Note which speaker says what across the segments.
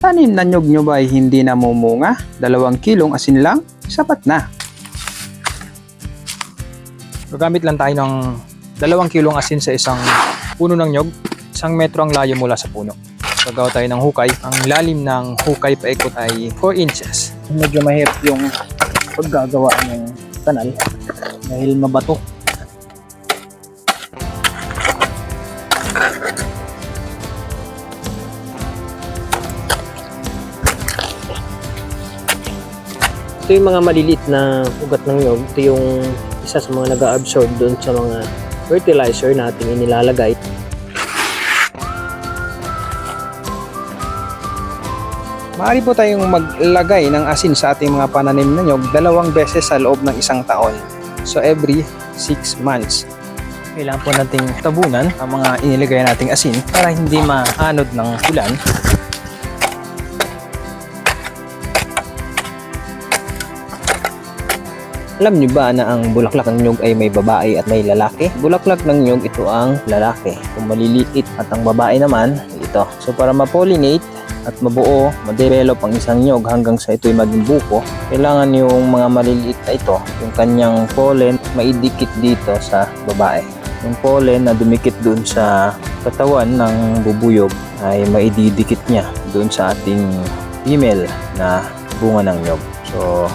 Speaker 1: Tanim na nyog nyo ba ay hindi namumunga? 2 kilong asin lang? Sapat na. Gagamit lang tayo ng 2 kilong asin sa isang puno ng nyog. 1 metro ang layo mula sa puno. Gagawa tayo ng hukay. Ang lalim ng hukay paikot ay 4 inches. Medyo mahirap yung paggagawa ng kanal dahil mabato.
Speaker 2: Ito yung mga maliliit na ugat ng nyog. Ito yung isa sa mga nag-absorb doon sa mga fertilizer na ating inilalagay.
Speaker 1: Maaari po tayong maglagay ng asin sa ating mga pananim na nyog 2 beses sa loob ng 1 taon. So every 6 months. Kailangan po nating tabunan ang mga inilagay nating asin para hindi maanod ng ulan.
Speaker 2: Alam niyo ba na ang bulaklak ng nyog ay may babae at may lalaki? Bulaklak ng nyog, ito ang lalaki. Kung maliliit at ang babae naman, ito. So para ma-pollinate at mabuo, ma-develop ang isang nyog hanggang sa ito'y maging buko, kailangan yung mga maliliit na ito, yung kanyang pollen, maidikit dito sa babae. Yung pollen na dumikit doon sa katawan ng bubuyog ay maididikit niya doon sa ating female na bunga ng nyog. So,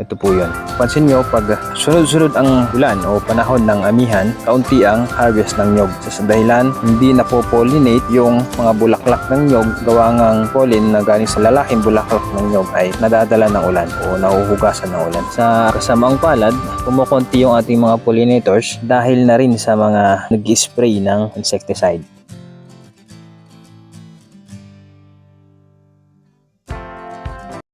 Speaker 2: ito po yun. Pansin nyo, pag sunod-sunod ang ulan o panahon ng amihan, kaunti ang harvest ng nyog. Sa dahilan, hindi napopollinate yung mga bulaklak ng nyog, gawa ng pollen na galing sa lalaking bulaklak ng nyog ay nadadala ng ulan o nahuhugasan ng ulan. Sa kasamaang palad, kumukunti yung ating mga pollinators dahil na rin sa mga nag-spray ng insecticide.